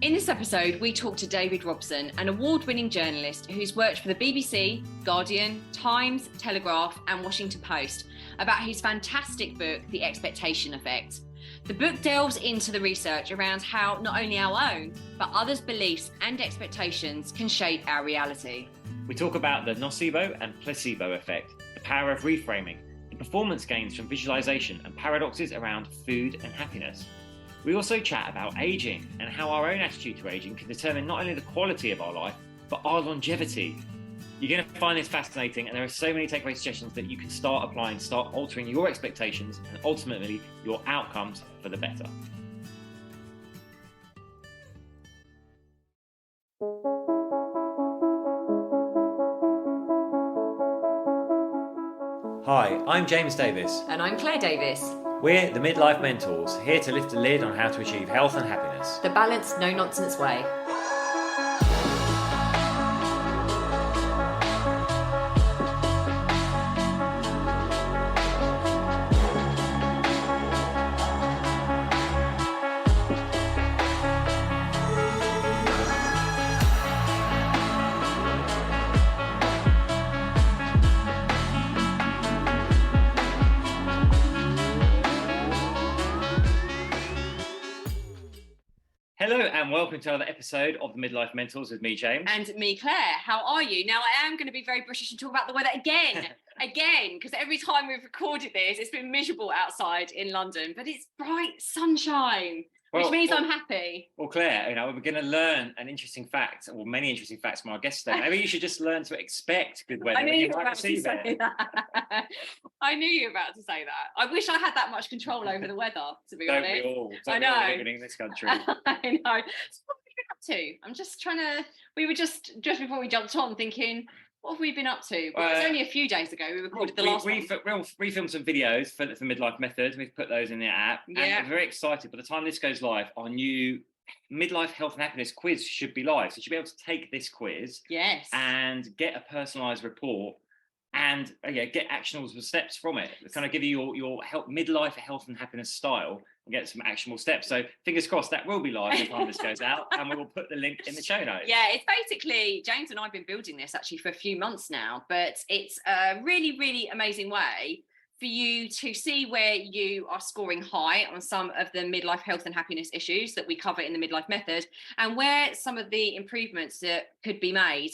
In this episode, we talk to David Robson, an award-winning journalist who's worked for the BBC, Guardian, Times, Telegraph and Washington Post, about his fantastic book, The Expectation Effect. The book delves into the research around how not only our own, but others' beliefs and expectations can shape our reality. We talk about the nocebo and placebo effect, the power of reframing, the performance gains from visualisation and paradoxes around food and happiness. We also chat about ageing and how our own attitude to ageing can determine not only the quality of our life, but our longevity. You're going to find this fascinating, and there are so many takeaway suggestions that you can start applying, start altering your expectations and ultimately your outcomes for the better. Hi, I'm James Davis. And I'm Claire Davis. We're the Midlife Mentors, here to lift the lid on how to achieve health and happiness. The balanced, no-nonsense way. Hello and welcome to another episode of the Midlife Mentors with me, James. And me, Claire. How are you? Now, I am going to be very British and talk about the weather again, because every time we've recorded this, it's been miserable outside in London, but it's bright sunshine, which means I'm happy. Well, Claire, we're going to learn an interesting fact, or many interesting facts from our guests today. Maybe you should just learn to expect good weather. I knew you were about to say that. I knew you were about to say that. I wish I had that much control over the weather, to be honest. Don't we all? I know. We all living in this country. I know. So what have you been up to? I'm just trying to. We were just before we jumped on thinking, what have we been up to? Well, it was only a few days ago we recorded the last one. We filmed some videos for Midlife Method. We've put those in the app. Yeah. And we're very excited. By the time this goes live, our new Midlife Health and Happiness quiz should be live. So you should be able to take this quiz. Yes. And get a personalised report and get actionable steps from it. It's kind of give you your midlife health and happiness style and get some actionable steps. So fingers crossed that will be live by the time this goes out, and we will put the link in the show notes. Yeah, it's basically, James and I have been building this actually for a few months now, but it's a really, really amazing way for you to see where you are scoring high on some of the midlife health and happiness issues that we cover in the Midlife Method, and where some of the improvements that could be made.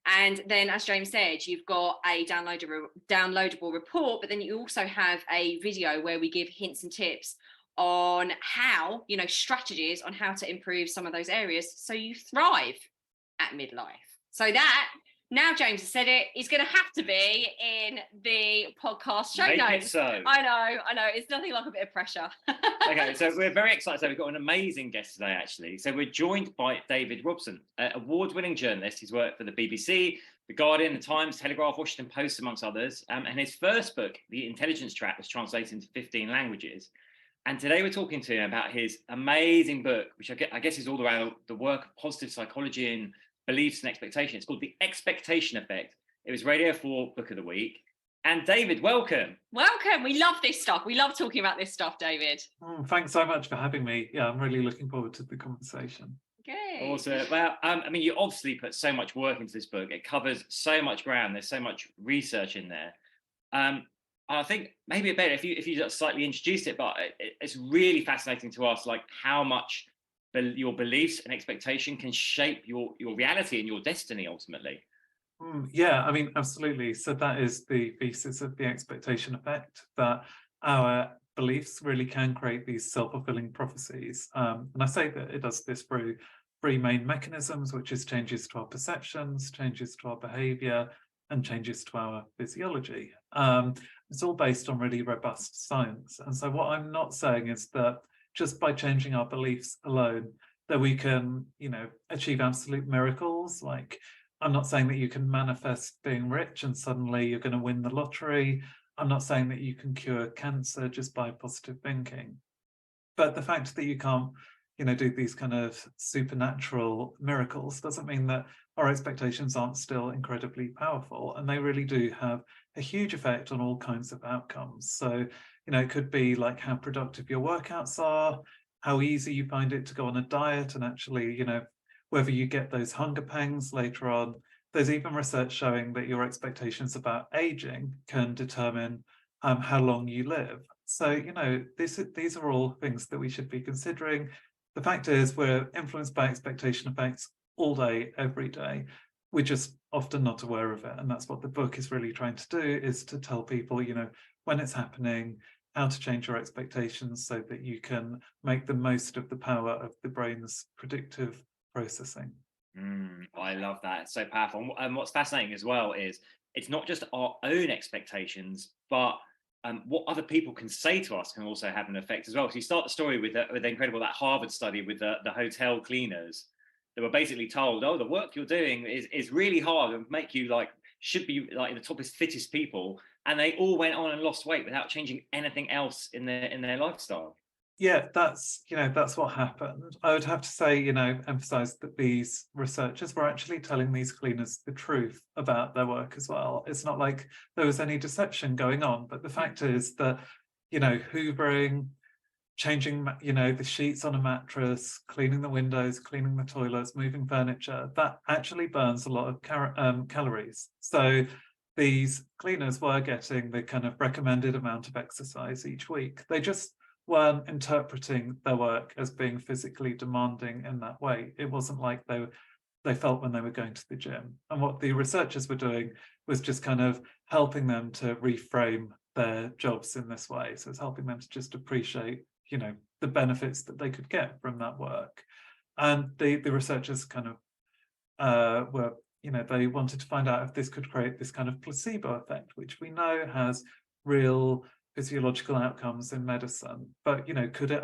And then, as James said, you've got a downloadable report, but then you also have a video where we give hints and tips on how, strategies on how to improve some of those areas so you thrive at midlife. So that, now James has said it, is going to have to be in the podcast show notes. Make it so. I know. It's nothing like a bit of pressure. Okay, so we're very excited. So we've got an amazing guest today, actually. So we're joined by David Robson, an award-winning journalist. He's worked for the BBC, the Guardian, the Times, Telegraph, Washington Post, amongst others. And his first book, The Intelligence Trap, was translated into 15 languages. And today we're talking to him about his amazing book, which I guess is all around the work of positive psychology and beliefs and expectations. It's called The Expectation Effect. It was Radio 4 Book of the Week. And David, welcome. Welcome. We love this stuff. We love talking about this stuff, David. Thanks so much for having me. Yeah, I'm really looking forward to the conversation. Good. Awesome. Well, you obviously put so much work into this book. It covers so much ground. There's so much research in there. I think maybe a better if you just slightly introduce it, but it's really fascinating to us, like how much your beliefs and expectation can shape your reality and your destiny ultimately. Yeah, absolutely. So that is the thesis of the expectation effect, that our beliefs really can create these self-fulfilling prophecies. And I say that it does this through three main mechanisms, which is changes to our perceptions, changes to our behavior, and changes to our physiology. It's all based on really robust science. And so what I'm not saying is that just by changing our beliefs alone, that we can, achieve absolute miracles. Like, I'm not saying that you can manifest being rich and suddenly you're going to win the lottery. I'm not saying that you can cure cancer just by positive thinking. But the fact that you can't, do these kind of supernatural miracles doesn't mean that our expectations aren't still incredibly powerful. And they really do have a huge effect on all kinds of outcomes. So, it could be like how productive your workouts are. how easy you find it to go on a diet, and actually, you know, whether you get those hunger pangs later on. There's even research showing that your expectations about aging can determine how long you live. So, you know, these are all things that we should be considering. The fact is, we're influenced by expectation effects all day, every day. We're just often not aware of it. And that's what the book is really trying to do, is to tell people, you know, when it's happening, how to change your expectations so that you can make the most of the power of the brain's predictive processing. I love that. It's so powerful. And what's fascinating as well is it's not just our own expectations, but what other people can say to us can also have an effect as well. So you start the story with the incredible, that Harvard study with the hotel cleaners that were basically told, oh, the work you're doing is really hard and make you should be like the toppest, fittest people. And they all went on and lost weight without changing anything else in their lifestyle. Yeah, that's what happened. I would have to say, you know, emphasize that these researchers were actually telling these cleaners the truth about their work as well. It's not like there was any deception going on, but the fact is that, you know, hoovering, changing, you know, the sheets on a mattress, cleaning the windows, cleaning the toilets, moving furniture, that actually burns a lot of calories. So these cleaners were getting the kind of recommended amount of exercise each week. They just weren't interpreting their work as being physically demanding in that way. It wasn't like they felt when they were going to the gym. And what the researchers were doing was just kind of helping them to reframe their jobs in this way. So it's helping them to just appreciate, you know, the benefits that they could get from that work. And the researchers kind of were, you know, they wanted to find out if this could create this kind of placebo effect, which we know has real physiological outcomes in medicine, but, you know, could it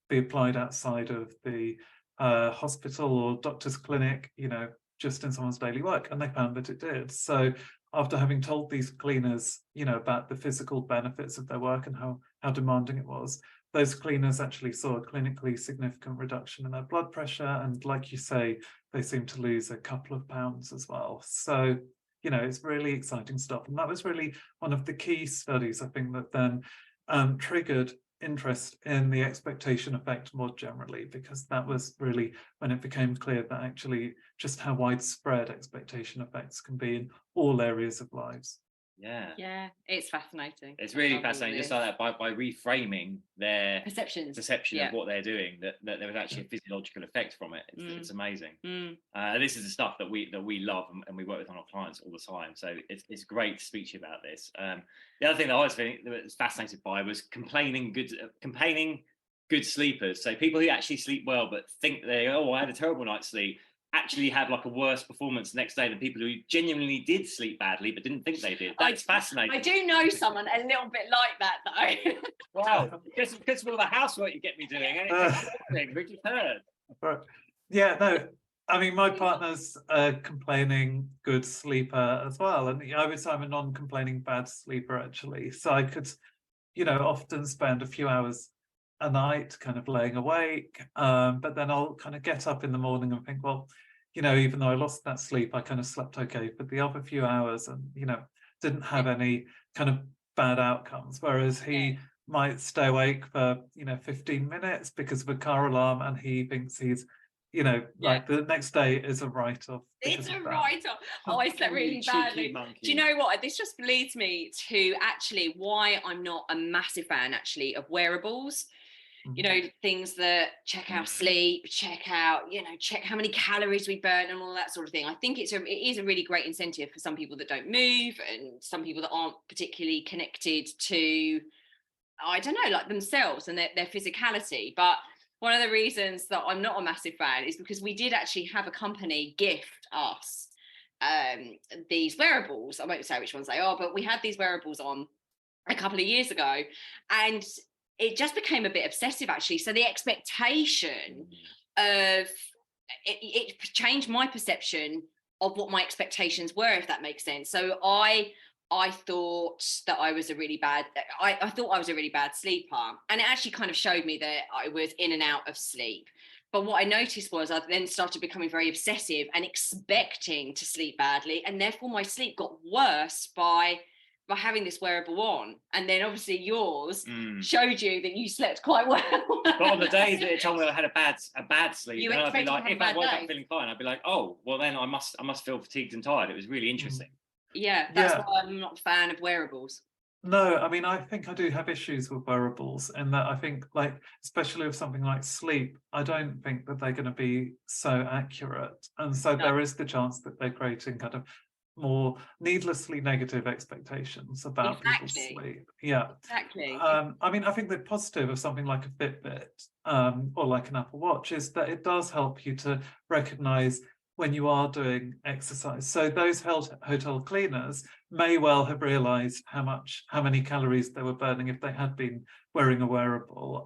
be applied outside of the hospital or doctor's clinic, you know, just in someone's daily work? And they found that it did. So after having told these cleaners, you know, about the physical benefits of their work and how demanding it was, those cleaners actually saw a clinically significant reduction in their blood pressure, and like you say, they seemed to lose a couple of pounds as well. So, you know, it's really exciting stuff. And that was really one of the key studies, I think, that then triggered interest in the expectation effect more generally, because that was really when it became clear that actually just how widespread expectation effects can be in all areas of lives. Yeah, it's fascinating. It's really fascinating, just like that, by reframing their perception of what they're doing, that there was actually a physiological effect from it. It's amazing. This is the stuff that we love and we work with on our clients all the time. So it's great to speak to you about this. The other thing that I was fascinated by was complaining good sleepers. So people who actually sleep well but think I had a terrible night's sleep, actually have like a worse performance the next day than people who genuinely did sleep badly but didn't think they did. That's fascinating. I do know someone a little bit like that, though. Wow, because of all the housework you get me doing, we just heard. Right. Yeah, no, I mean, my partner's a complaining good sleeper as well, and I would say I'm a non-complaining bad sleeper actually. So I could, you know, often spend a few hours a night kind of laying awake, but then I'll kind of get up in the morning and think, well, you know, even though I lost that sleep, I kind of slept okay for the other few hours and, you know, didn't have any kind of bad outcomes. Whereas he might stay awake for, you know, 15 minutes because of a car alarm, and he thinks he's, you know, like the next day is a write-off. It's a write-off. Oh, I slept really badly. Do you know what? This just leads me to actually why I'm not a massive fan actually of wearables. You know, things that check our sleep, check how many calories we burn and all that sort of thing. I think it is a really great incentive for some people that don't move and some people that aren't particularly connected to, I don't know, like themselves and their physicality. But one of the reasons that I'm not a massive fan is because we did actually have a company gift us these wearables. I won't say which ones they are, but we had these wearables on a couple of years ago, and it just became a bit obsessive actually. So the expectation of it changed my perception of what my expectations were, if that makes sense. So I thought that I was a really bad, I thought I was a really bad sleeper, and it actually kind of showed me that I was in and out of sleep. But what I noticed was I then started becoming very obsessive and expecting to sleep badly, and therefore my sleep got worse by by having this wearable on, and then obviously yours showed you that you slept quite well. But on the days that it told me I had a bad sleep, You then I'd be expected to like, have a if I bad woke day. up feeling fine, I'd be like, oh, well then I must feel fatigued and tired. It was really interesting. Yeah, that's why I'm not a fan of wearables. No, I mean, I think I do have issues with wearables in that I think, like, especially with something like sleep, I don't think that they're going to be so accurate. And so there is the chance that they're creating kind of more needlessly negative expectations about people's sleep. Yeah. Exactly. I mean, I think the positive of something like a Fitbit or like an Apple Watch is that it does help you to recognize when you are doing exercise. So those hotel cleaners may well have realized how many calories they were burning if they had been wearing a wearable.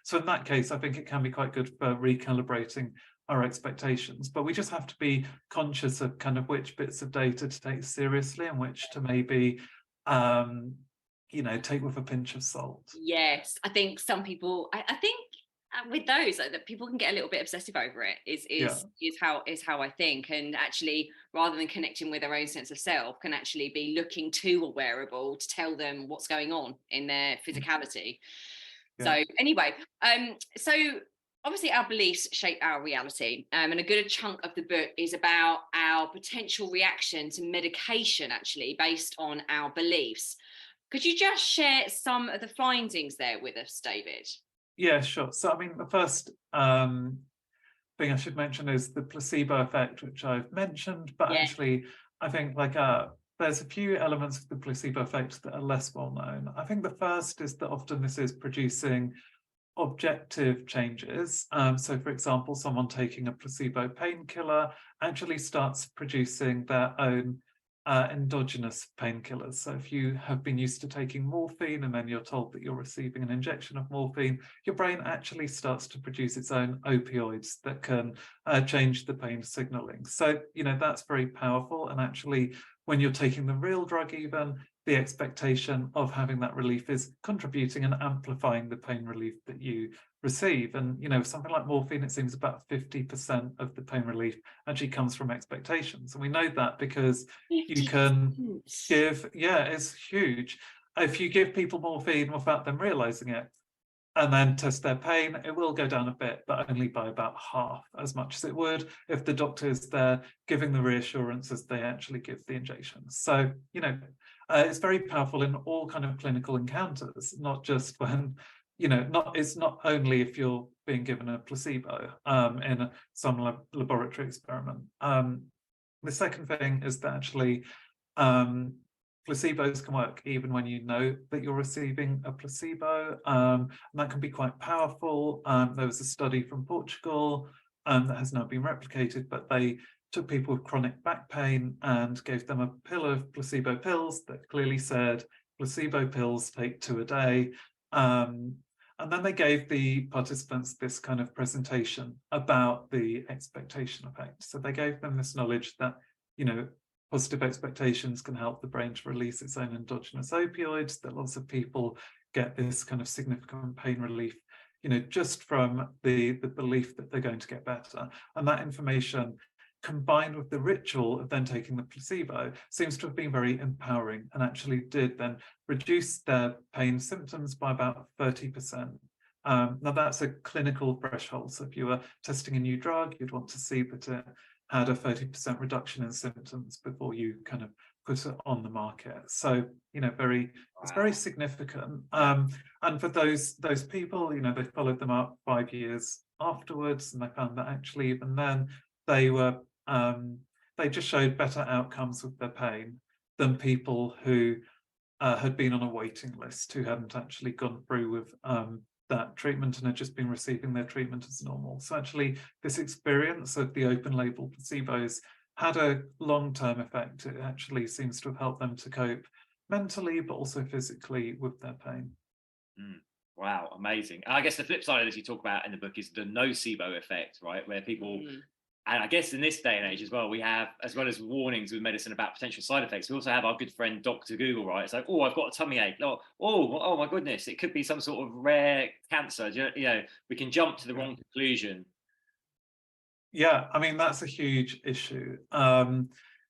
So in that case, I think it can be quite good for recalibrating our expectations, but we just have to be conscious of kind of which bits of data to take seriously and which to maybe take with a pinch of salt. Yes, I think some people, I think with those that people can get a little bit obsessive over it is how I think, and actually rather than connecting with their own sense of self, can actually be looking to a wearable to tell them what's going on in their physicality. So anyway, so obviously our beliefs shape our reality, and a good chunk of the book is about our potential reaction to medication, actually based on our beliefs. Could you just share some of the findings there with us, David? Yeah, sure. So, I mean, the first thing I should mention is the placebo effect, which I've mentioned, but actually, I think there's a few elements of the placebo effect that are less well known. I think the first is that often this is producing objective changes. So, for example, someone taking a placebo painkiller actually starts producing their own endogenous painkillers. So if you have been used to taking morphine and then you're told that you're receiving an injection of morphine, your brain actually starts to produce its own opioids that can change the pain signaling. So, that's very powerful. And actually, when you're taking the real drug, even the expectation of having that relief is contributing and amplifying the pain relief that you receive. And, something like morphine, it seems about 50% of the pain relief actually comes from expectations. And we know that because you can give, it's huge. If you give people morphine without them realizing it, and then test their pain, it will go down a bit, but only by about half as much as it would if the doctor is there giving the reassurance as they actually give the injections. So, it's very powerful in all kind of clinical encounters, not just when, it's not only if you're being given a placebo in some laboratory experiment. The second thing is that actually placebos can work even when you know that you're receiving a placebo, and that can be quite powerful. There was a study from Portugal that has now been replicated, but they took people with chronic back pain and gave them a pill of placebo pills that clearly said placebo pills, take 2 a day. And then they gave the participants this kind of presentation about the expectation effect. So they gave them this knowledge that, positive expectations can help the brain to release its own endogenous opioids, that lots of people get this kind of significant pain relief, just from the belief that they're going to get better. And that information, combined with the ritual of then taking the placebo, seems to have been very empowering and actually did then reduce their pain symptoms by about 30%. Now that's a clinical threshold. So if you were testing a new drug, you'd want to see that it had a 30% reduction in symptoms before you kind of put it on the market. So, it's very significant. And for those people, they followed them up 5 years afterwards, and they found that actually even then they just showed better outcomes with their pain than people who had been on a waiting list, who hadn't actually gone through with that treatment and had just been receiving their treatment as normal. So actually, this experience of the open label placebos had a long-term effect. It actually seems to have helped them to cope mentally, but also physically with their pain. Wow, amazing. I guess the flip side of this you talk about in the book is the nocebo effect, right? Where people, and I guess in this day and age as well, we have, as well as warnings with medicine about potential side effects, we also have our good friend Dr. Google, right? It's like, oh, I've got a tummy ache. Oh my goodness, it could be some sort of rare cancer. We can jump to the wrong conclusion. Yeah, I mean, that's a huge issue.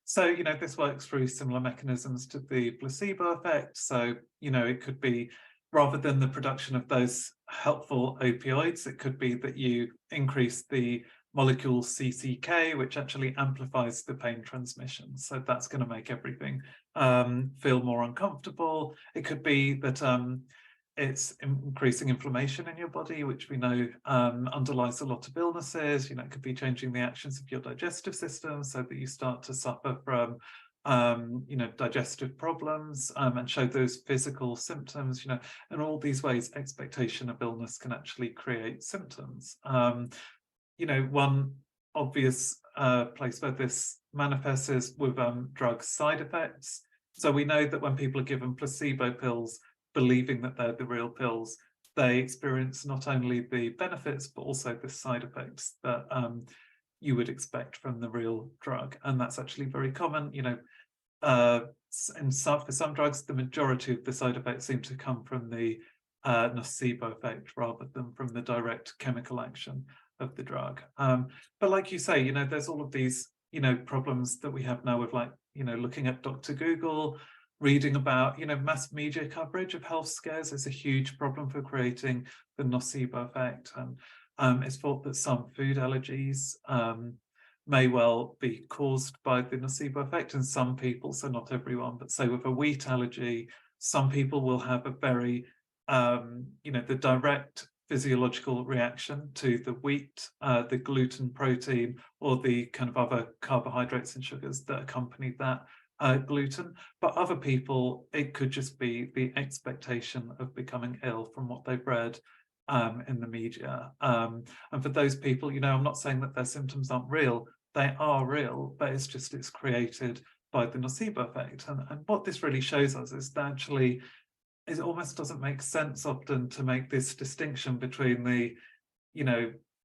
So, this works through similar mechanisms to the placebo effect. So, it could be, rather than the production of those helpful opioids, it could be that you increase the molecule CCK, which actually amplifies the pain transmission. So that's going to make everything feel more uncomfortable. It could be that it's increasing inflammation in your body, which we know underlies a lot of illnesses. It could be changing the actions of your digestive system so that you start to suffer from digestive problems and show those physical symptoms, in all these ways, expectation of illness can actually create symptoms. One obvious place where this manifests is with drug side effects. So we know that when people are given placebo pills, believing that they're the real pills, they experience not only the benefits, but also the side effects that you would expect from the real drug. And that's actually very common. For some drugs, the majority of the side effects seem to come from the nocebo effect rather than from the direct chemical action of the drug. But like you say, there's all of these, problems that we have now with looking at Dr. Google, reading about, mass media coverage of health scares is a huge problem for creating the nocebo effect. And it's thought that some food allergies may well be caused by the nocebo effect in some people, so not everyone, but say with a wheat allergy, some people will have a very, the direct physiological reaction to the wheat, the gluten, protein, or the kind of other carbohydrates and sugars that accompany that gluten. But other people, it could just be the expectation of becoming ill from what they've read in the media. And for those people, I'm not saying that their symptoms aren't real. They are real, but it's created by the nocebo effect. And what this really shows us is that actually it almost doesn't make sense often to make this distinction between the,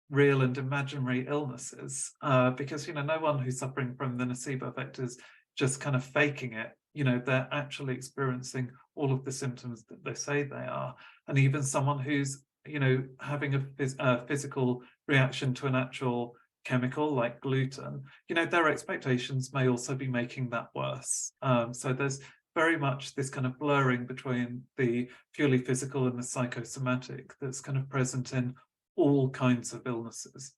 real and imaginary illnesses, because, no one who's suffering from the nocebo effect is just kind of faking it. They're actually experiencing all of the symptoms that they say they are. And even someone who's, having a physical reaction to an actual chemical like gluten, their expectations may also be making that worse. So there's very much this kind of blurring between the purely physical and the psychosomatic that's kind of present in all kinds of illnesses.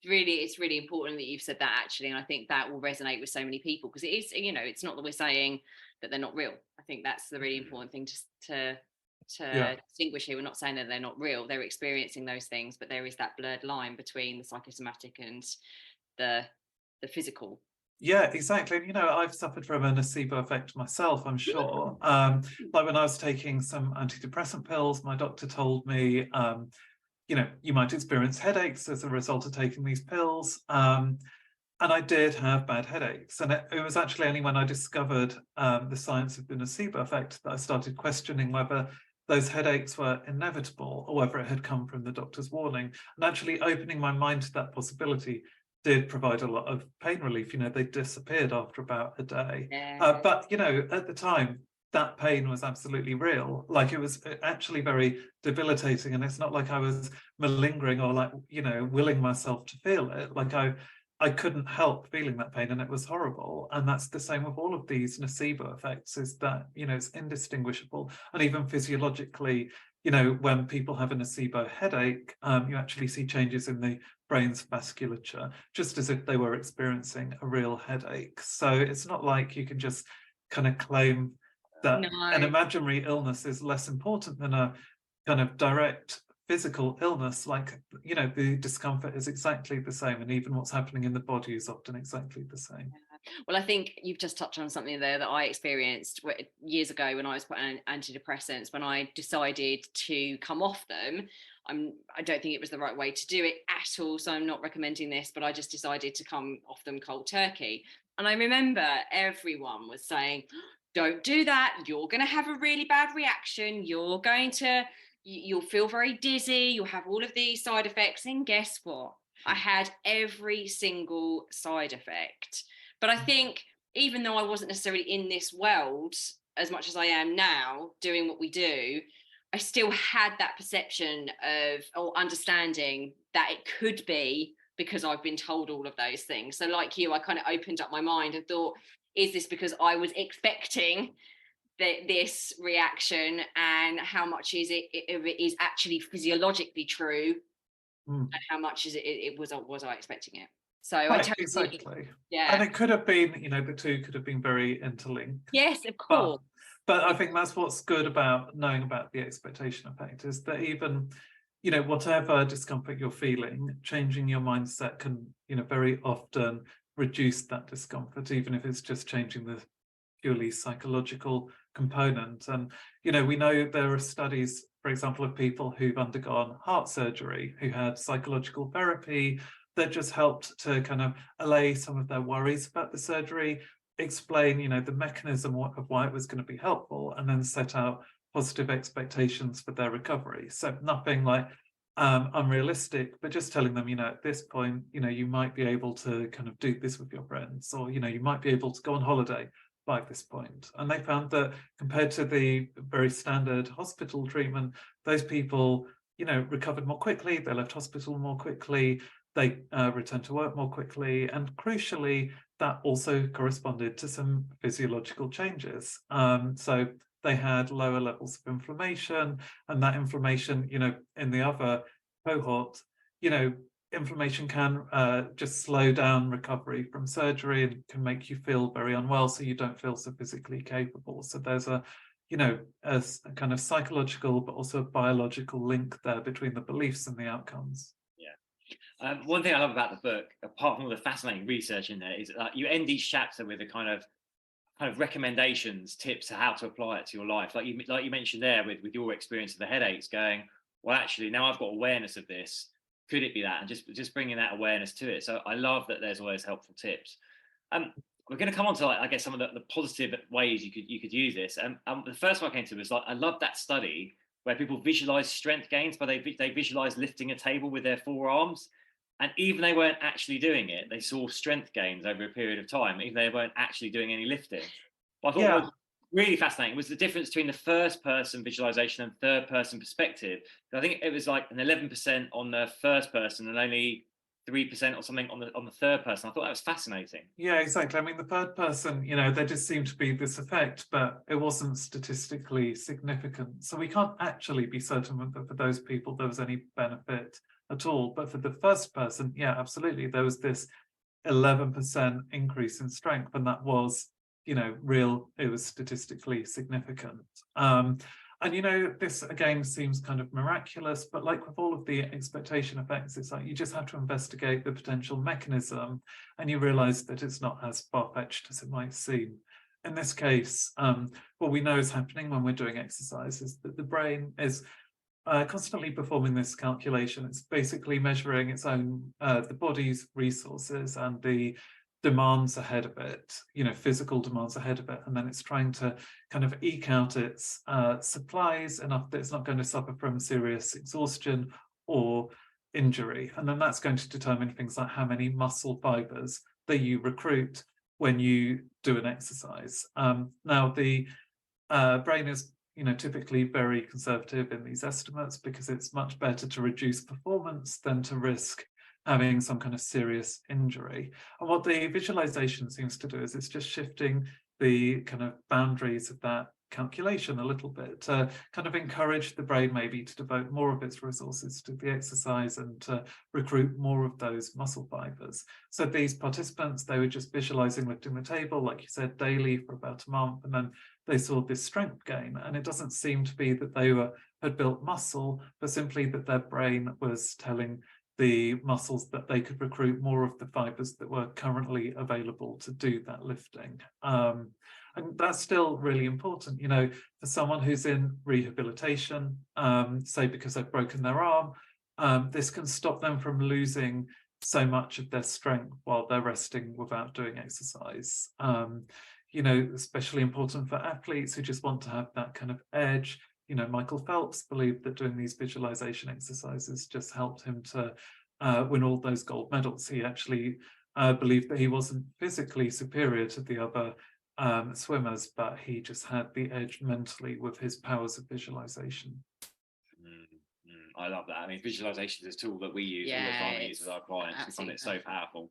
It's really important that you've said that, actually, and I think that will resonate with so many people, because it is, it's not that we're saying that they're not real. I think that's the really important thing to distinguish here. We're not saying that they're not real. They're experiencing those things, but there is that blurred line between the psychosomatic and the physical. Yeah, exactly. And, I've suffered from a nocebo effect myself, I'm sure. Like when I was taking some antidepressant pills, my doctor told me, you might experience headaches as a result of taking these pills. And I did have bad headaches. And it was actually only when I discovered the science of the nocebo effect that I started questioning whether those headaches were inevitable or whether it had come from the doctor's warning. And actually opening my mind to that possibility did provide a lot of pain relief. They disappeared after about a day. Yeah. But, at the time, that pain was absolutely real. Like, it was actually very debilitating. And it's not like I was malingering or willing myself to feel it. Like I couldn't help feeling that pain, and it was horrible. And that's the same with all of these nocebo effects, is that, it's indistinguishable. And even physiologically, when people have a nocebo headache, you actually see changes in the brain's vasculature, just as if they were experiencing a real headache. So it's not like you can just kind of claim that an imaginary illness is less important than a kind of direct physical illness. Like, the discomfort is exactly the same, and even what's happening in the body is often exactly the same. Well, I think you've just touched on something there that I experienced years ago when I was put on antidepressants. When I decided to come off them, I don't think it was the right way to do it at all, so I'm not recommending this, but I just decided to come off them cold turkey. And I remember everyone was saying, don't do that, you're going to have a really bad reaction, you'll feel very dizzy, you'll have all of these side effects. And guess what? I had every single side effect. But I think, even though I wasn't necessarily in this world as much as I am now doing what we do, I still had that perception of, or understanding, that it could be because I've been told all of those things. So like you, I kind of opened up my mind and thought, is this because I was expecting this reaction, and how much is it is actually physiologically true, and how much is it was I expecting it? So right, I totally, exactly. yeah. And it could have been, the two could have been very interlinked. Yes, of course. But I think that's what's good about knowing about the expectation effect, is that even, whatever discomfort you're feeling, changing your mindset can, very often reduce that discomfort, even if it's just changing the purely psychological component. And, we know there are studies, for example, of people who've undergone heart surgery, who had psychological therapy that just helped to kind of allay some of their worries about the surgery, explain, the mechanism of why it was going to be helpful, and then set out positive expectations for their recovery. So nothing like unrealistic, but just telling them, at this point, you might be able to kind of do this with your friends, or, you might be able to go on holiday by this point. And they found that compared to the very standard hospital treatment, those people, recovered more quickly, they left hospital more quickly, they returned to work more quickly, and crucially, that also corresponded to some physiological changes. So they had lower levels of inflammation, and that inflammation, in the other cohort, inflammation can just slow down recovery from surgery and can make you feel very unwell, so you don't feel so physically capable. So there's a kind of psychological but also a biological link there between the beliefs and the outcomes. One thing I love about the book, apart from all the fascinating research in there, is that you end each chapter with a kind of recommendations, tips to how to apply it to your life. Like you mentioned there with your experience of the headaches, going, well, actually, now I've got awareness of this. Could it be that? And just bringing that awareness to it. So I love that there's always helpful tips. We're going to come on to, I guess, some of the positive ways you could use this. The first one I came to was I love that study where people visualize strength gains, but they visualize lifting a table with their forearms. And even they weren't actually doing it, they saw strength gains over a period of time, even though they weren't actually doing any lifting. What I thought was really fascinating was the difference between the first person visualization and third person perspective. I think it was like an 11% on the first person and only 3% or something on the third person. I thought that was fascinating. Yeah, exactly. I mean, the third person, there just seemed to be this effect, but it wasn't statistically significant. So we can't actually be certain that for those people there was any benefit at all. But for the first person, yeah, absolutely, there was this 11% increase in strength, and that was, it was statistically significant. And this again seems kind of miraculous, but like with all of the expectation effects, it's like you just have to investigate the potential mechanism, and you realize that it's not as far-fetched as it might seem. In this case, what we know is happening when we're doing exercise is that the brain is constantly performing this calculation. It's basically measuring its own, the body's resources and the demands ahead of it, physical demands ahead of it, and then it's trying to kind of eke out its supplies enough that it's not going to suffer from serious exhaustion or injury. And then that's going to determine things like how many muscle fibers that you recruit when you do an exercise. Now, the brain is typically very conservative in these estimates because it's much better to reduce performance than to risk having some kind of serious injury. And what the visualization seems to do is it's just shifting the kind of boundaries of that calculation a little bit to kind of encourage the brain maybe to devote more of its resources to the exercise and to recruit more of those muscle fibers. So these participants, they were just visualizing lifting the table, like you said, daily for about a month, and then they saw this strength gain. And it doesn't seem to be that they had built muscle, but simply that their brain was telling the muscles that they could recruit more of the fibers that were currently available to do that lifting. And that's still really important, for someone who's in rehabilitation, say because they've broken their arm, this can stop them from losing so much of their strength while they're resting without doing exercise. Especially important for athletes who just want to have that kind of edge. Michael Phelps believed that doing these visualization exercises just helped him to win all those gold medals. He actually believed that he wasn't physically superior to the other swimmers, but he just had the edge mentally with his powers of visualization. I love that. I mean, visualization is a tool that we use all the time. We use with our clients. We find it so powerful.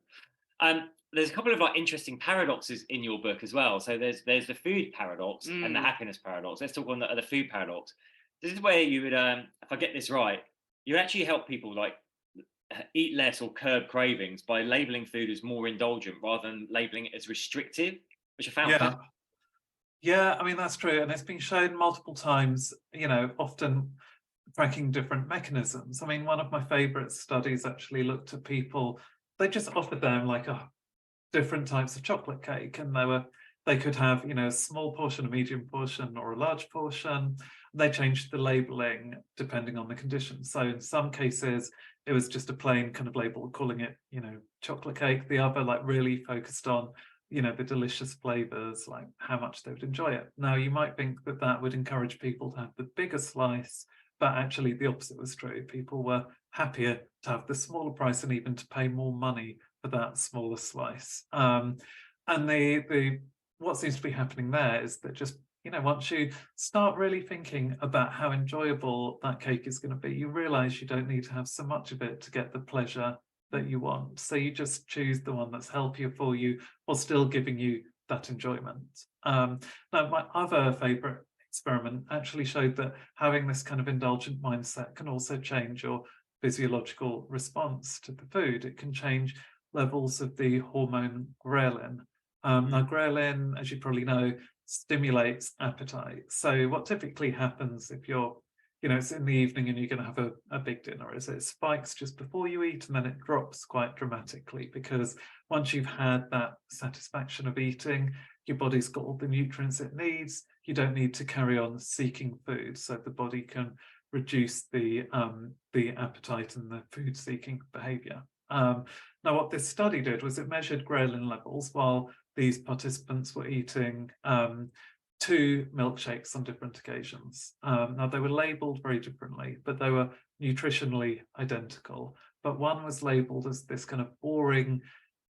There's a couple of like interesting paradoxes in your book as well. So there's the food paradox and the happiness paradox. Let's talk on the food paradox. This is where you would, if I get this right, you actually help people like eat less or curb cravings by labeling food as more indulgent rather than labeling it as restrictive, which I found. Yeah, I mean, that's true. And it's been shown multiple times, you know, often tracking different mechanisms. I mean, one of my favorite studies actually looked at people, they just offered them like different types of chocolate cake, and they could have, you know, a small portion, a medium portion, or a large portion. They changed the labeling depending on the condition. So in some cases, it was just a plain kind of label calling it, you know, chocolate cake. The other like really focused on, you know, the delicious flavors, like how much they would enjoy it. Now, you might think that that would encourage people to have the bigger slice, but actually the opposite was true. People were happier to have the smaller price and even to pay more money for that smaller slice. And the what seems to be happening there is that just, you know, once you start really thinking about how enjoyable that cake is going to be, you realize you don't need to have so much of it to get the pleasure that you want. So you just choose the one that's healthier for you while still giving you that enjoyment. Now, my other favorite experiment actually showed that having this kind of indulgent mindset can also change your physiological response to the food. It can change levels of the hormone ghrelin. Now, ghrelin, as you probably know, stimulates appetite. So what typically happens if you're, you know, it's in the evening and you're going to have a big dinner, is it spikes just before you eat and then it drops quite dramatically, because once you've had that satisfaction of eating, your body's got all the nutrients it needs. You don't need to carry on seeking food, so the body can reduce the appetite and the food-seeking behavior. Now, what this study did was it measured ghrelin levels while these participants were eating 2 milkshakes on different occasions. Now, they were labeled very differently, but they were nutritionally identical. But one was labeled as this kind of boring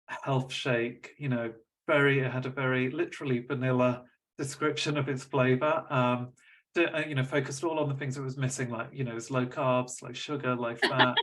health shake, you know, it had a very literally vanilla description of its flavor. You know, focused all on the things it was missing, like, you know, it was low carbs, low sugar, low fat.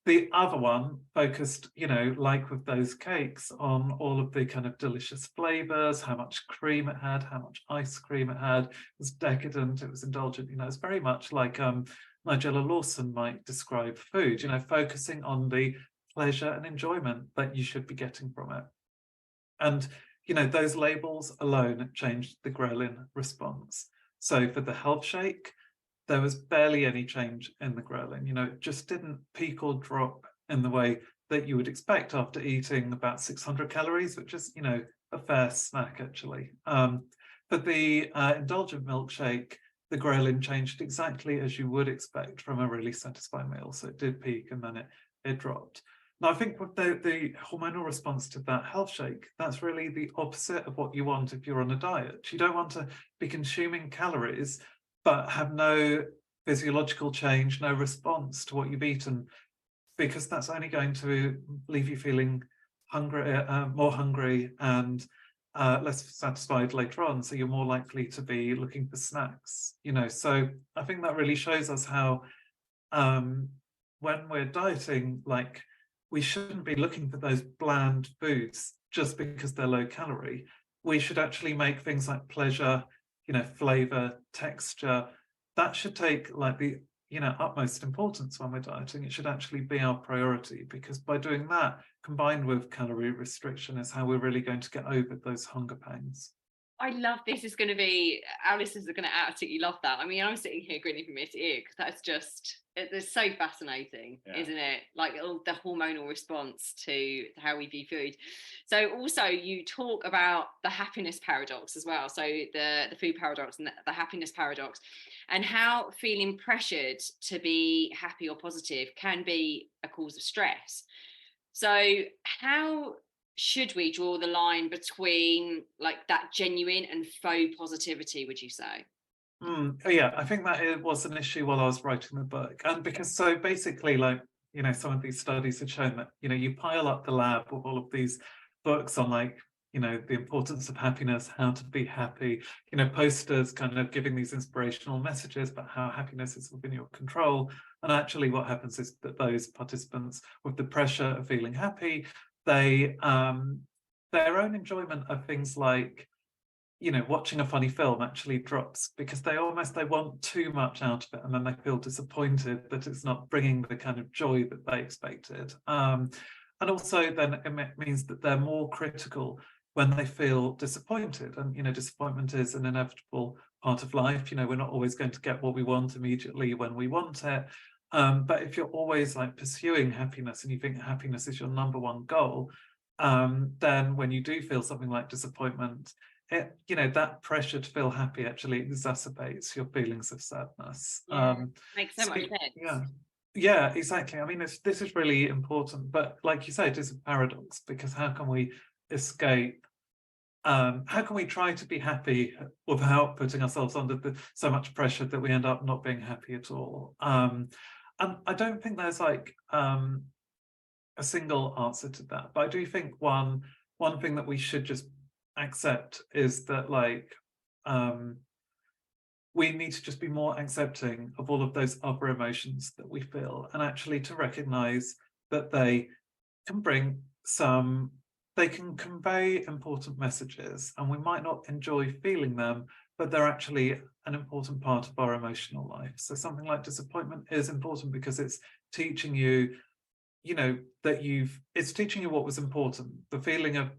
The other one focused, you know, like with those cakes, on all of the kind of delicious flavors, how much cream it had, how much ice cream it had. It was decadent, it was indulgent. You know, it's very much like Nigella Lawson might describe food, you know, focusing on the pleasure and enjoyment that you should be getting from it. And, you know, those labels alone changed the ghrelin response. So for the health shake, there was barely any change in the ghrelin. You know, it just didn't peak or drop in the way that you would expect after eating about 600 calories, which is, you know, a fair snack, actually. For the indulgent milkshake, the ghrelin changed exactly as you would expect from a really satisfying meal. So it did peak and then it dropped. Now, I think with the hormonal response to that health shake, that's really the opposite of what you want if you're on a diet. You don't want to be consuming calories but have no physiological change, no response to what you've eaten, because that's only going to leave you feeling hungry, more hungry and less satisfied later on. So you're more likely to be looking for snacks, you know. So I think that really shows us how when we're dieting, like, we shouldn't be looking for those bland foods just because they're low calorie. We should actually make things like pleasure, you know, flavor, texture, that should take like the, you know, utmost importance when we're dieting. It should actually be our priority, because by doing that, combined with calorie restriction, is how we're really going to get over those hunger pangs. I love this. Is going to be, our listeners are going to absolutely love that. I mean, I'm sitting here grinning from ear to ear because that's just, it's so fascinating, isn't it? Like the hormonal response to how we view food. So also you talk about the happiness paradox as well. So the food paradox and the happiness paradox, and how feeling pressured to be happy or positive can be a cause of stress. So how should we draw the line between like that genuine and faux positivity, would you say? Yeah, I think that was an issue while I was writing the book. And because, so basically, like, you know, some of these studies have shown that, you know, you pile up the lab with all of these books on, like, you know, the importance of happiness, how to be happy, you know, posters kind of giving these inspirational messages about how happiness is within your control. And actually what happens is that those participants with the pressure of feeling happy, they their own enjoyment of things like, you know, watching a funny film actually drops, because they want too much out of it, and then they feel disappointed that it's not bringing the kind of joy that they expected. And also then it means that they're more critical when they feel disappointed. And, you know, disappointment is an inevitable part of life. You know, we're not always going to get what we want immediately when we want it. But if you're always like pursuing happiness and you think happiness is your number one goal, then when you do feel something like disappointment, you know, that pressure to feel happy actually exacerbates your feelings of sadness. Makes so much sense. Yeah, exactly. I mean, this is really important, but like you say, it is a paradox, because how can we escape? How can we try to be happy without putting ourselves under so much pressure that we end up not being happy at all? And I don't think there's like a single answer to that, but I do think one thing that we should just accept is that, like, we need to just be more accepting of all of those other emotions that we feel, and actually to recognize that they can they can convey important messages, and we might not enjoy feeling them, but they're actually an important part of our emotional life. So something like disappointment is important because it's teaching you, you know, that it's teaching you what was important. The feeling of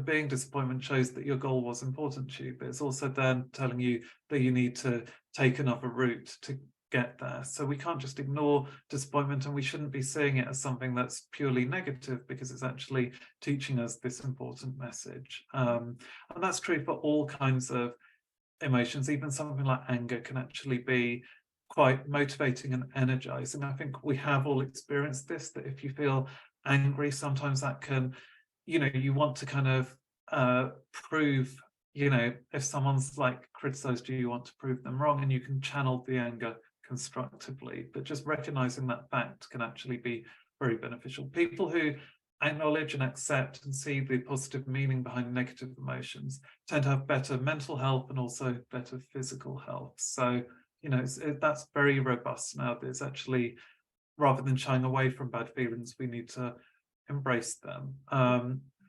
being disappointment shows that your goal was important to you, but it's also then telling you that you need to take another route to get there. So we can't just ignore disappointment, and we shouldn't be seeing it as something that's purely negative, because it's actually teaching us this important message. And that's true for all kinds of emotions. Even something like anger can actually be quite motivating and energizing. I think we have all experienced this, that if you feel angry, sometimes that can, you know, you want to kind of prove, you know, if someone's like criticized you, you want to prove them wrong, and you can channel the anger constructively. But just recognizing that fact can actually be very beneficial. People who acknowledge and accept and see the positive meaning behind negative emotions tend to have better mental health and also better physical health. So, you know, that's very robust now. There's actually, rather than shying away from bad feelings, we need to embrace them.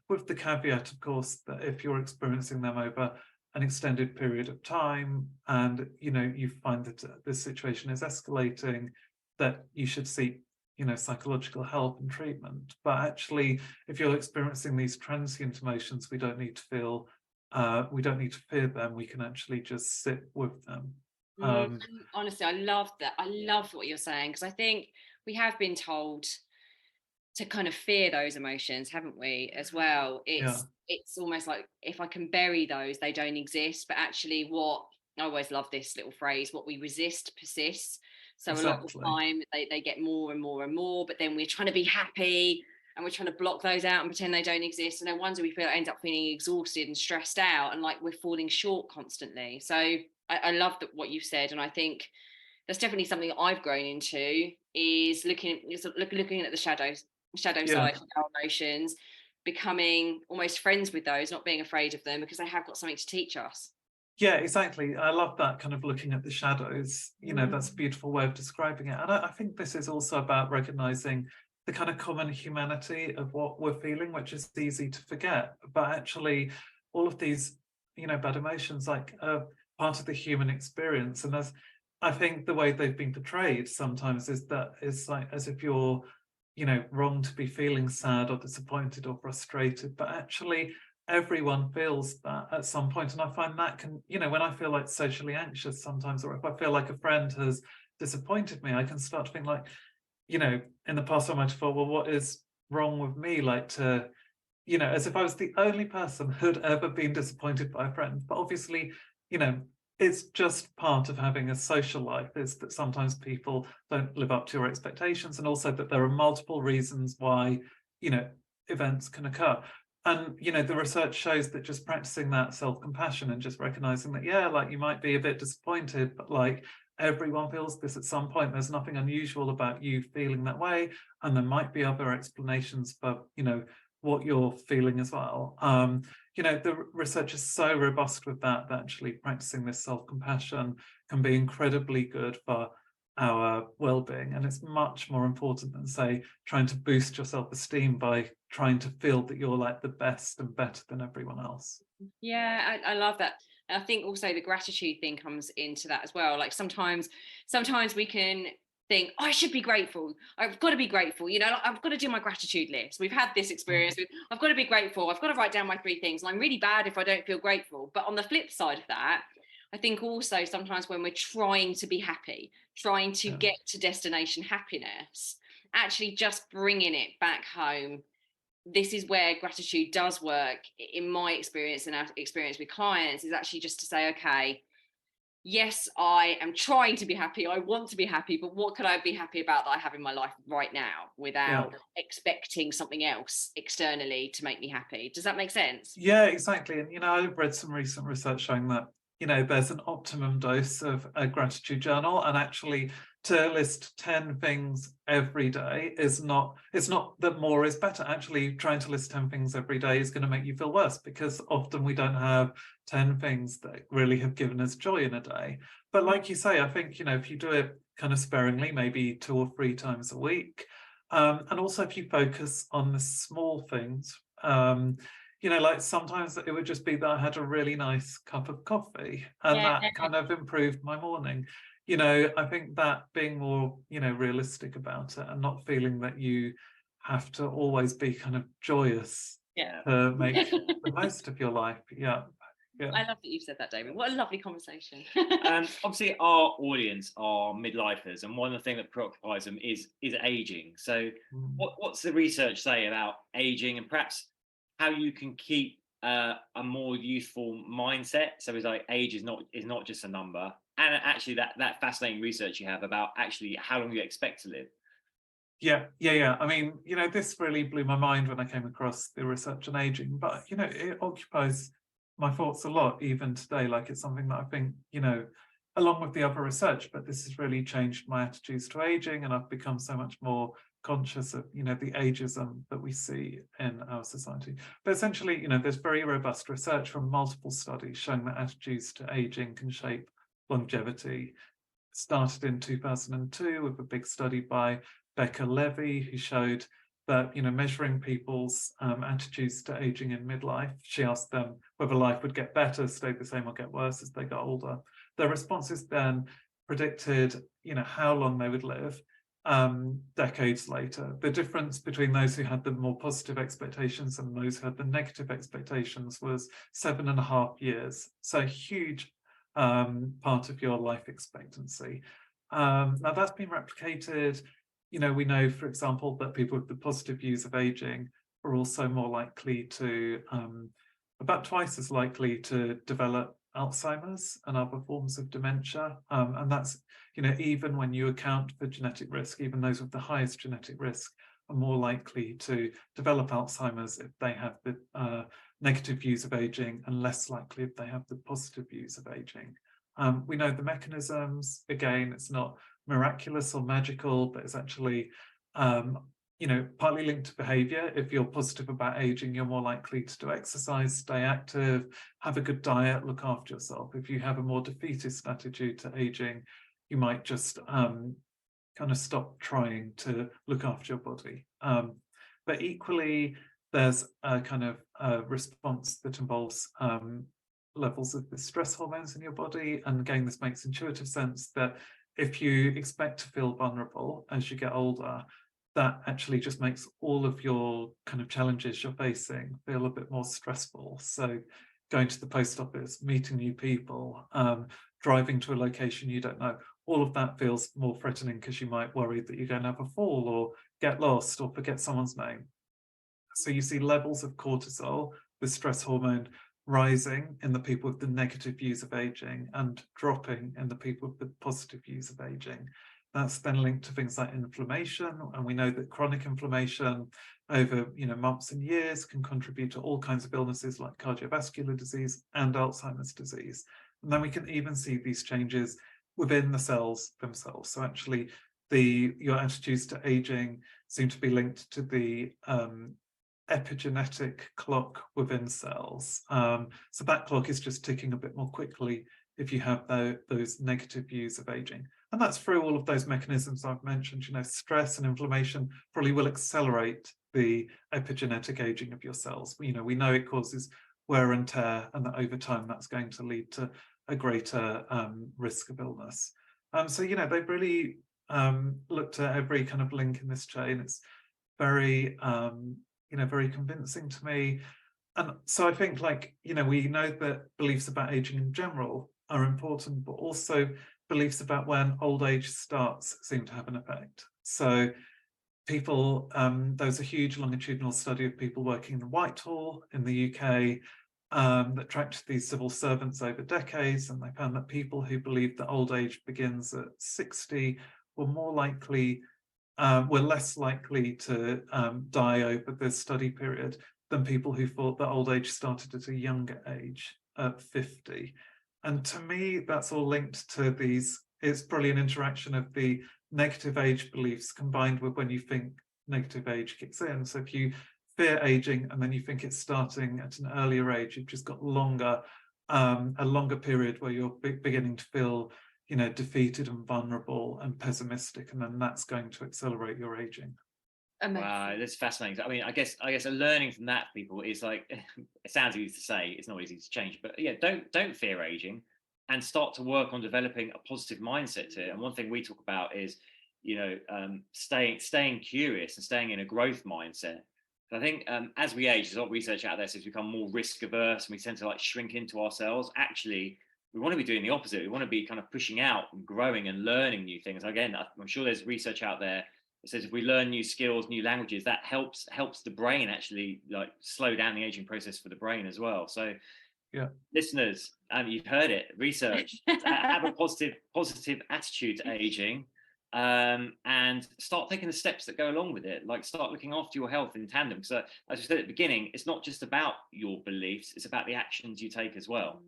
With the caveat, of course, that if you're experiencing them over an extended period of time, and, you know, you find that this situation is escalating, that you should seek, you know, psychological help and treatment. But actually, if you're experiencing these transient emotions, we don't need to fear them. We can actually just sit with them. Honestly, I love that. I love what you're saying, because I think we have been told to kind of fear those emotions, haven't we, as well? It's almost like, if I can bury those, they don't exist. But actually, I always love this little phrase, what we resist persists. So exactly. A lot of the time they get more and more and more, but then we're trying to be happy and we're trying to block those out and pretend they don't exist. And no wonder we end up feeling exhausted and stressed out, and like we're falling short constantly. So I love what you said, and I think that's definitely something that I've grown into, is looking at the shadow side of our emotions, becoming almost friends with those, not being afraid of them, because they have got something to teach us. Yeah, exactly. I love that kind of looking at the shadows. You know, that's a beautiful way of describing it. And I think this is also about recognizing the kind of common humanity of what we're feeling, which is easy to forget. But actually, all of these, you know, bad emotions, like, part of the human experience. And I think the way they've been portrayed sometimes is that it's like as if you're, you know, wrong to be feeling sad or disappointed or frustrated. But actually, everyone feels that at some point. And I find that can, you know, when I feel like socially anxious sometimes, or if I feel like a friend has disappointed me, I can start to think like, you know, in the past I might have thought, well, what is wrong with me? Like, to, you know, as if I was the only person who'd ever been disappointed by a friend. But obviously, you know, it's just part of having a social life, is that sometimes people don't live up to your expectations, and also that there are multiple reasons why, you know, events can occur. And, you know, the research shows that just practicing that self-compassion and just recognizing that, yeah, like, you might be a bit disappointed, but like, everyone feels this at some point. There's nothing unusual about you feeling that way. And there might be other explanations for, you know, what you're feeling as well. the research is so robust with that actually practicing this self-compassion can be incredibly good for our well-being, and it's much more important than, say, trying to boost your self-esteem by trying to feel that you're like the best and better than everyone else. Yeah, I love that. And I think also the gratitude thing comes into that as well. Like sometimes we can think, oh, I should be grateful. I've got to be grateful. Like, I've got to do my gratitude list. We've had this experience. I've got to be grateful. I've got to write down my 3 things. And I'm really bad if I don't feel grateful. But on the flip side of that, I think also sometimes when we're trying to be happy, trying to get to destination happiness, actually just bringing it back home. This is where gratitude does work in my experience and our experience with clients, is actually just to say, okay, yes, I am trying to be happy. I want to be happy, but what could I be happy about that I have in my life right now without expecting something else externally to make me happy? Does that make sense? Yeah, exactly. And I've read some recent research showing that there's an optimum dose of a gratitude journal, and actually to list 10 things every day it's not that more is better. Actually, trying to list 10 things every day is going to make you feel worse, because often we don't have 10 things that really have given us joy in a day. But like you say, I think if you do it kind of sparingly, maybe 2 or 3 times a week, and also if you focus on the small things, like sometimes it would just be that I had a really nice cup of coffee, and that kind of improved my morning. I think that being more, realistic about it, and not feeling that you have to always be kind of joyous to make the most of your life. Yeah. I love that you said that, David. What a lovely conversation. Obviously, our audience are midlifers, and one of the things that preoccupies them is aging. So, what's the research say about aging, and perhaps how you can keep a more youthful mindset? So, it's like age is not just a number, and actually that fascinating research you have about actually how long you expect to live. Yeah. I mean, this really blew my mind when I came across the research on aging, but it occupies my thoughts a lot even today. Like, it's something that I think, along with the other research, but this has really changed my attitudes to aging, and I've become so much more conscious of the ageism that we see in our society. But essentially, there's very robust research from multiple studies showing that attitudes to aging can shape longevity. It started in 2002 with a big study by Becca Levy, who showed that measuring people's attitudes to aging in midlife, she asked them whether life would get better, stay the same, or get worse as they got older. Their responses then predicted how long they would live decades later. The difference between those who had the more positive expectations and those who had the negative expectations was 7.5 years. So a huge part of your life expectancy. Now that's been replicated. We know, for example, that people with the positive views of aging are also more likely to, about twice as likely to develop Alzheimer's and other forms of dementia. And that's, even when you account for genetic risk, even those with the highest genetic risk are more likely to develop Alzheimer's if they have the negative views of aging, and less likely if they have the positive views of aging. We know the mechanisms. Again, it's not miraculous or magical, but it's actually partly linked to behavior. If you're positive about aging, you're more likely to do exercise, stay active, have a good diet, look after yourself. If you have a more defeatist attitude to aging, you might just kind of stop trying to look after your body. But equally, there's a kind of response that involves levels of the stress hormones in your body. And again, this makes intuitive sense that if you expect to feel vulnerable as you get older, that actually just makes all of your kind of challenges you're facing feel a bit more stressful. So going to the post office, meeting new people, driving to a location you don't know, all of that feels more threatening because you might worry that you're going to have a fall or get lost or forget someone's name. So you see levels of cortisol, the stress hormone, rising in the people with the negative views of aging and dropping in the people with the positive views of aging. That's then linked to things like inflammation, and we know that chronic inflammation over months and years can contribute to all kinds of illnesses like cardiovascular disease and Alzheimer's disease. And then we can even see these changes within the cells themselves. So actually, your attitudes to aging seem to be linked to the epigenetic clock within cells. So that clock is just ticking a bit more quickly if you have those negative views of aging. And that's through all of those mechanisms I've mentioned. Stress and inflammation probably will accelerate the epigenetic aging of your cells. We know it causes wear and tear, and that over time that's going to lead to a greater risk of illness. So they've really looked at every kind of link in this chain. It's very very convincing to me. And so I think, we know that beliefs about aging in general are important, but also beliefs about when old age starts seem to have an effect. So people, there was a huge longitudinal study of people working in Whitehall in the UK that tracked these civil servants over decades, and they found that people who believed that old age begins at 60 were less likely to die over the study period than people who thought that old age started at a younger age, at 50. And to me, that's all linked to it's probably an interaction of the negative age beliefs combined with when you think negative age kicks in. So if you fear aging and then you think it's starting at an earlier age, you've just got a longer period where you're beginning to feel defeated and vulnerable and pessimistic, and then that's going to accelerate your aging. Amazing. Wow, that's fascinating. I mean, I guess a learning from that, people, is it sounds easy to say, it's not easy to change, but yeah, don't fear aging, and start to work on developing a positive mindset to it. And one thing we talk about is staying curious and staying in a growth mindset. I think as we age, there's a lot of research out there says we become more risk averse, and we tend to shrink into ourselves. Actually, we want to be doing the opposite. We want to be kind of pushing out and growing and learning new things. Again, I'm sure there's research out there that says if we learn new skills, new languages, that helps the brain actually slow down the aging process for the brain as well. So yeah, listeners, you've heard it, research, have a positive attitude to aging, and start taking the steps that go along with it. Start looking after your health in tandem. So as I said at the beginning, it's not just about your beliefs, it's about the actions you take as well.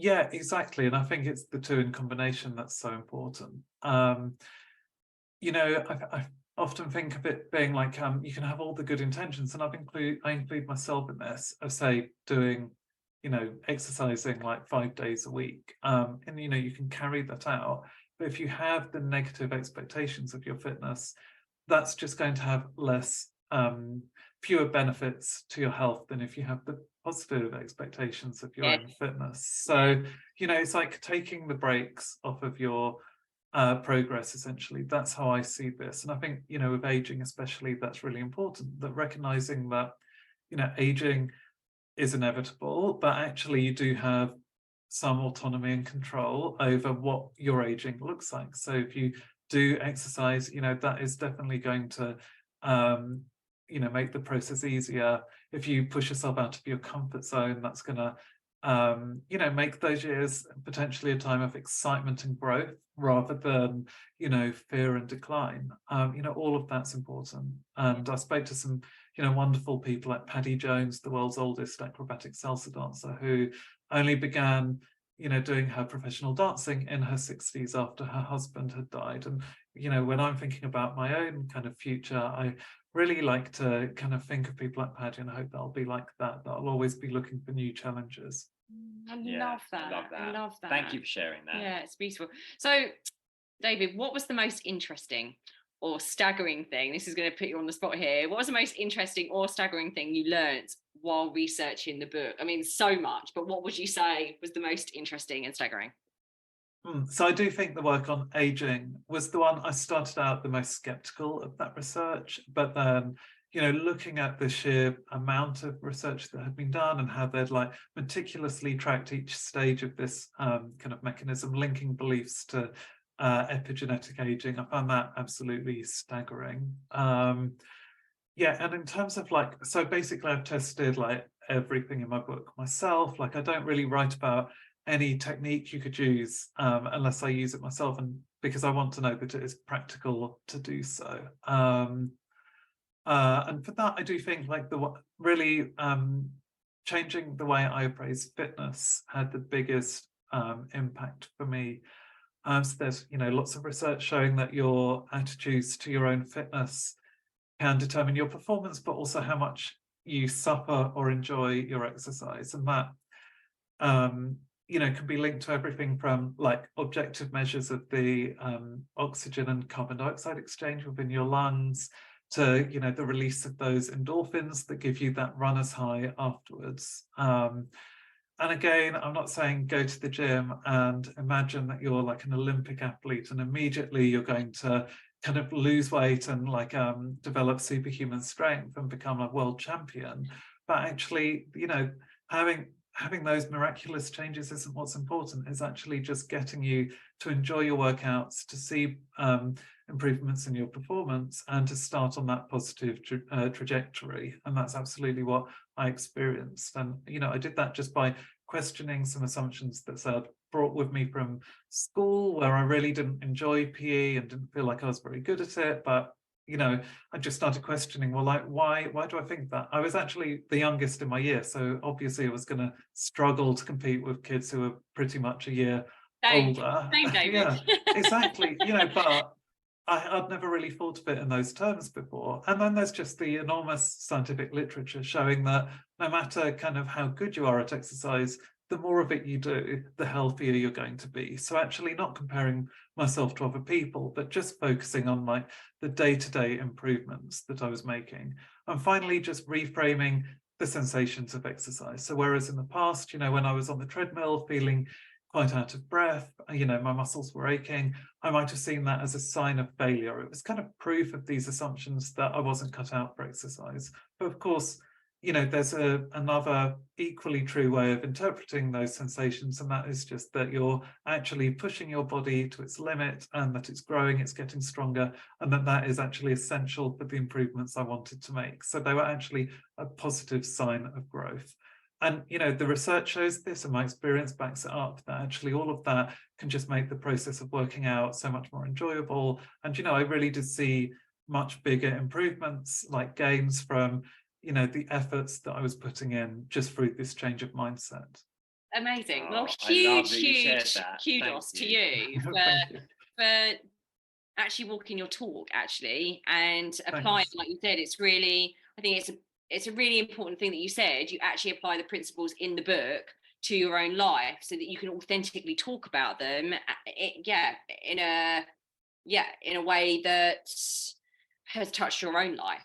Yeah, exactly. And I think it's the two in combination that's so important. I often think of it being you can have all the good intentions, and I include myself in this, of say doing, exercising 5 days a week. And you can carry that out. But if you have the negative expectations of your fitness, that's just going to have fewer benefits to your health than if you have the positive expectations of your own fitness. So, it's like taking the brakes off of your progress, essentially. That's how I see this. And I think, with aging especially, that's really important, that recognizing that, aging is inevitable, but actually you do have some autonomy and control over what your aging looks like. So if you do exercise, that is definitely going to make the process easier. If you push yourself out of your comfort zone, that's going to make those years potentially a time of excitement and growth rather than fear and decline. All of that's important. And I spoke to some wonderful people like Paddy Jones, the world's oldest acrobatic salsa dancer, who only began doing her professional dancing in her 60s after her husband had died. And when I'm thinking about my own kind of future, I really like to kind of think of people like Paddy, and I hope they'll be like that I'll always be looking for new challenges. I love that. Thank you for sharing that. Yeah, it's beautiful. So David, what was the most interesting or staggering thing? This is going to put you on the spot here. What was the most interesting or staggering thing you learned while researching the book? I mean, so much, but what would you say was the most interesting and staggering? So I do think the work on aging was the one I started out the most skeptical of that research, but then looking at the sheer amount of research that had been done and how they'd meticulously tracked each stage of this kind of mechanism, linking beliefs to epigenetic aging, I found that absolutely staggering. And in terms of so basically I've tested everything in my book myself. I don't really write about any technique you could use unless I use it myself, and because I want to know that it is practical to do so. And for that, I do think the really changing the way I appraise fitness had the biggest impact for me. So there's lots of research showing that your attitudes to your own fitness can determine your performance, but also how much you suffer or enjoy your exercise, and that can be linked to everything from like objective measures of the oxygen and carbon dioxide exchange within your lungs to the release of those endorphins that give you that runner's high afterwards. And again, I'm not saying go to the gym and imagine that you're like an Olympic athlete and immediately you're going to kind of lose weight and like develop superhuman strength and become a world champion. But actually, having those miraculous changes isn't what's important. It's actually just getting you to enjoy your workouts, to see improvements in your performance, and to start on that positive trajectory. And that's absolutely what I experienced. And I did that just by questioning some assumptions that I'd brought with me from school, where I really didn't enjoy PE and didn't feel like I was very good at it. But I just started questioning, well, like, why do I think that? I was actually the youngest in my year, so obviously I was going to struggle to compete with kids who were pretty much a year older. Same, David. Yeah, exactly. But I'd never really thought of it in those terms before. And then there's just the enormous scientific literature showing that no matter kind of how good you are at exercise, the more of it you do, the healthier you're going to be. So actually not comparing myself to other people, but just focusing on like the day-to-day improvements that I was making. And finally, just reframing the sensations of exercise. So whereas in the past, when I was on the treadmill feeling quite out of breath, my muscles were aching, I might have seen that as a sign of failure. It was kind of proof of these assumptions that I wasn't cut out for exercise. But of course, there's another equally true way of interpreting those sensations, and that is just that you're actually pushing your body to its limit and that it's growing, it's getting stronger, and that is actually essential for the improvements I wanted to make. So they were actually a positive sign of growth. And, the research shows this, and my experience backs it up, that actually all of that can just make the process of working out so much more enjoyable. And, I really did see much bigger improvements, like gains from the efforts that I was putting in just through this change of mindset. Amazing. Well, huge kudos to you for actually walking your talk, actually, and applying. Like you said, it's really, I think it's a really important thing that you said. You actually apply the principles in the book to your own life so that you can authentically talk about them in a way that has touched your own life.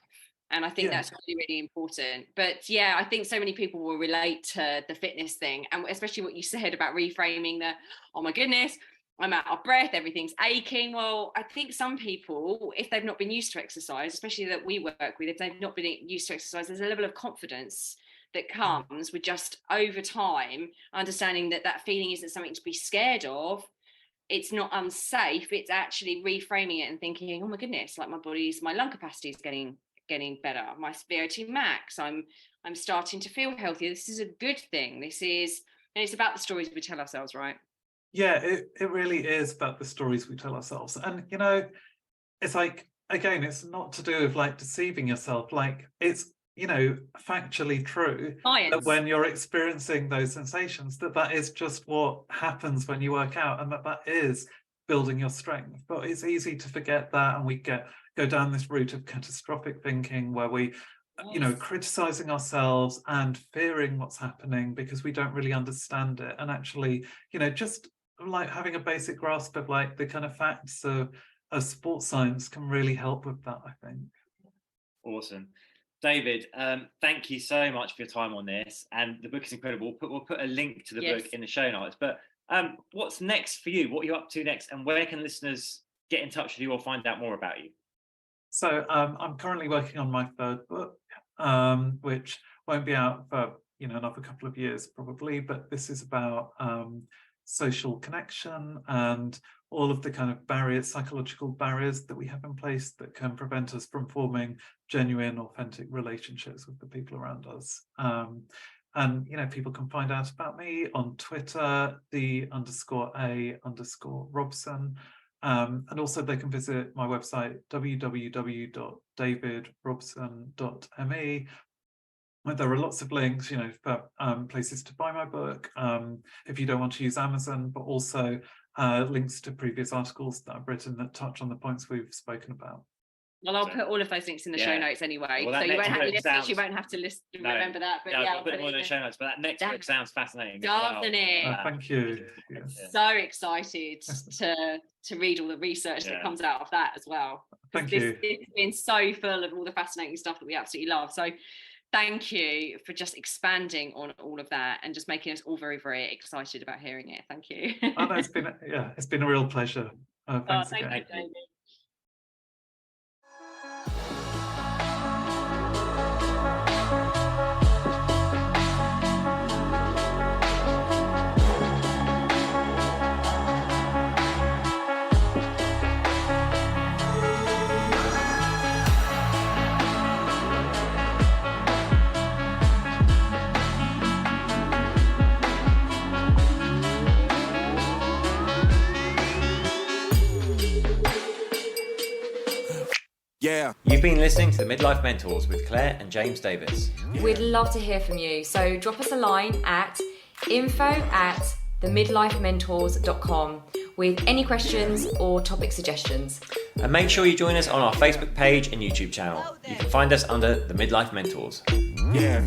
And I think that's really, really important. But yeah, I think so many people will relate to the fitness thing, and especially what you said about reframing the, oh my goodness, I'm out of breath, everything's aching. Well, I think some people, if they've not been used to exercise, especially that we work with, if they've not been used to exercise, there's a level of confidence that comes with just over time understanding that feeling isn't something to be scared of. It's not unsafe. It's actually reframing it and thinking, oh my goodness, like my lung capacity is getting better, my VO2 max, I'm starting to feel healthier. This is a good thing. And it's about the stories we tell ourselves, right? Yeah, it really is about the stories we tell ourselves. And it's like, again, it's not to do with like deceiving yourself. Like, it's factually true that when you're experiencing those sensations, that is just what happens when you work out, and that is building your strength. But it's easy to forget that, and we go down this route of catastrophic thinking where we criticizing ourselves and fearing what's happening because we don't really understand it. And actually, just like having a basic grasp of like the kind of facts of sports science can really help with that, I think. Awesome. David, thank you so much for your time on this, and the book is incredible. We'll put a link to the book in the show notes. But what's next for you? What are you up to next, and where can listeners get in touch with you or find out more about you? So I'm currently working on my third book, which won't be out for another couple of years probably, but this is about social connection and all of the kind of barriers, psychological barriers that we have in place that can prevent us from forming genuine, authentic relationships with the people around us. And people can find out about me on Twitter, _A_Robson. And also they can visit my website, www.davidrobson.me. There are lots of links, for places to buy my book, if you don't want to use Amazon, but also links to previous articles that I've written that touch on the points we've spoken about. Well, I'll put all of those links in the show notes anyway, Well, so you won't have to sounds... remember that. But I'll put them all in the show notes. But that next book sounds fascinating. Doesn't it? Thank you. So excited to read all the research that comes out of that as well. Thank you. It's been so full of all the fascinating stuff that we absolutely love. So thank you for just expanding on all of that and just making us all very, very excited about hearing it. Thank you. Oh, no, it's been a real pleasure. Thanks again. Thank you, David. Yeah. You've been listening to the Midlife Mentors with Claire and James Davis. We'd love to hear from you, so drop us a line at info@themidlifementors.com with any questions or topic suggestions. And make sure you join us on our Facebook page and YouTube channel. You can find us under the Midlife Mentors. Yeah.